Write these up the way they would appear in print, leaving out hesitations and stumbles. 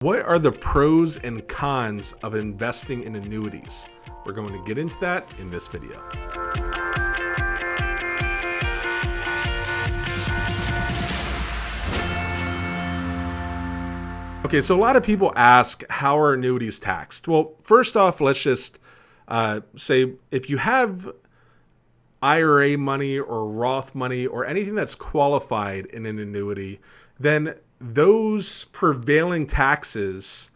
What are the pros and cons of investing in annuities? We're going to get into that in this video. Okay, so a lot of people ask, how are annuities taxed? Well, first off, let's just say if you have IRA money or Roth money or anything that's qualified in an annuity, then those prevailing taxes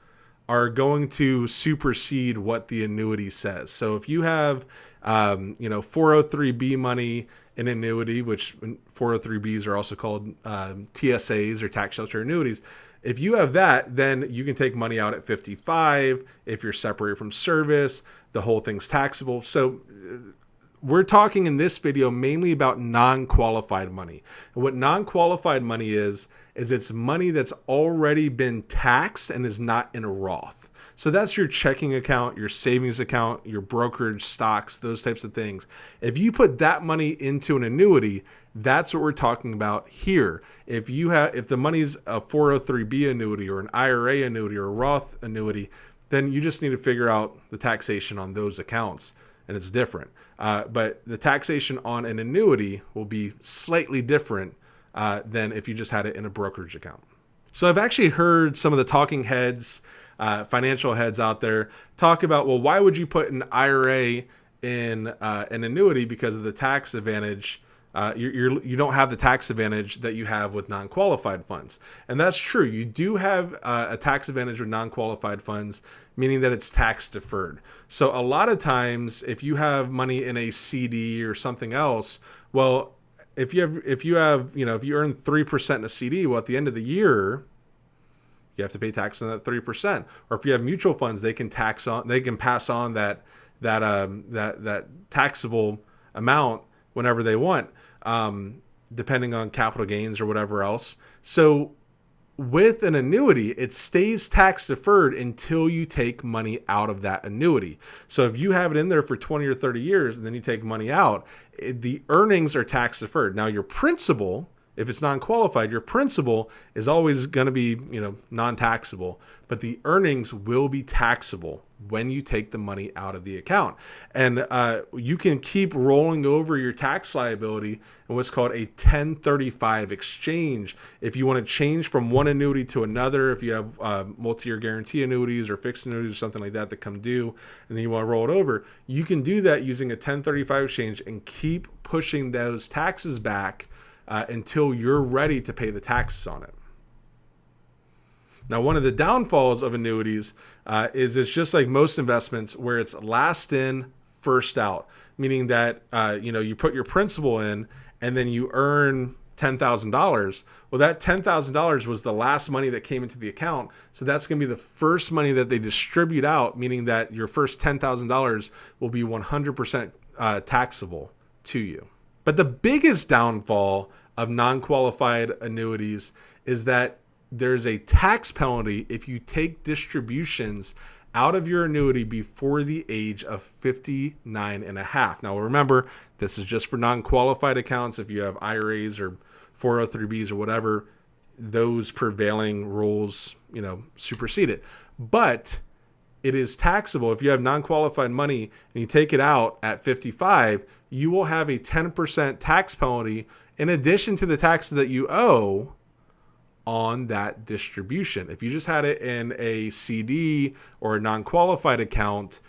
are going to supersede what the annuity says. So if you have 403B money in annuity, which 403Bs are also called TSAs or tax shelter annuities, if you have that, then you can take money out at 55. If you're separated from service, the whole thing's taxable. So we're talking in this video mainly about non-qualified money. And what non-qualified money is it's money that's already been taxed and is not in a Roth. So that's your checking account, your savings account, your brokerage, stocks, those types of things. If you put that money into an annuity, that's what we're talking about here. If the money's a 403B annuity or an IRA annuity or a Roth annuity, then you just need to figure out the taxation on those accounts, and it's different. But the taxation on an annuity will be slightly different than if you just had it in a brokerage account. So I've actually heard some of the talking heads, financial heads out there talk about, well, why would you put an IRA in an annuity because of the tax advantage? You don't have the tax advantage that you have with non-qualified funds. And that's true. You do have a tax advantage with non-qualified funds, meaning that it's tax deferred. So a lot of times if you have money in a CD or something else, well, if you earn 3% in a CD, well, at the end of the year, you have to pay tax on that 3%. Or if you have mutual funds, they can pass on that taxable amount whenever they want, depending on capital gains or whatever else. So with an annuity, it stays tax deferred until you take money out of that annuity. So if you have it in there for 20 or 30 years and then you take money out, the earnings are tax deferred. Now your principal, if it's non-qualified, your principal is always going to be, non-taxable, but the earnings will be taxable when you take the money out of the account. And you can keep rolling over your tax liability in what's called a 1035 exchange. If you want to change from one annuity to another, if you have multi-year guarantee annuities or fixed annuities or something like that come due, and then you want to roll it over, you can do that using a 1035 exchange and keep pushing those taxes back until you're ready to pay the taxes on it. Now, one of the downfalls of annuities is it's just like most investments where it's last in, first out, meaning that you put your principal in and then you earn $10,000. Well, that $10,000 was the last money that came into the account. So that's going to be the first money that they distribute out, meaning that your first $10,000 will be 100% taxable to you. But the biggest downfall of non-qualified annuities is that there's a tax penalty if you take distributions out of your annuity before the age of 59 and a half. Now remember, this is just for non-qualified accounts. If you have IRAs or 403Bs or whatever, those prevailing rules, supersede it. But it is taxable. If you have non-qualified money and you take it out at 55, you will have a 10% tax penalty in addition to the taxes that you owe on that distribution. If you just had it in a CD or a non-qualified account,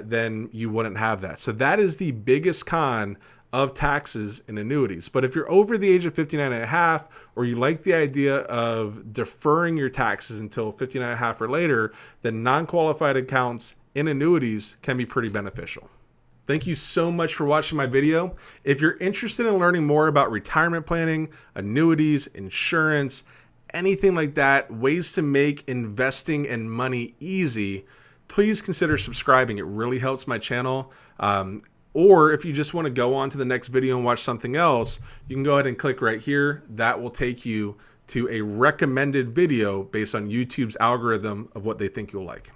then you wouldn't have that. So that is the biggest con of taxes in annuities. But if you're over the age of 59 and a half, or you like the idea of deferring your taxes until 59 and a half or later, then non-qualified accounts in annuities can be pretty beneficial. Thank you so much for watching my video. If you're interested in learning more about retirement planning, annuities, insurance, anything like that, ways to make investing and money easy, please consider subscribing. It really helps my channel. Or if you just want to go on to the next video and watch something else, you can go ahead and click right here. That will take you to a recommended video based on YouTube's algorithm of what they think you'll like.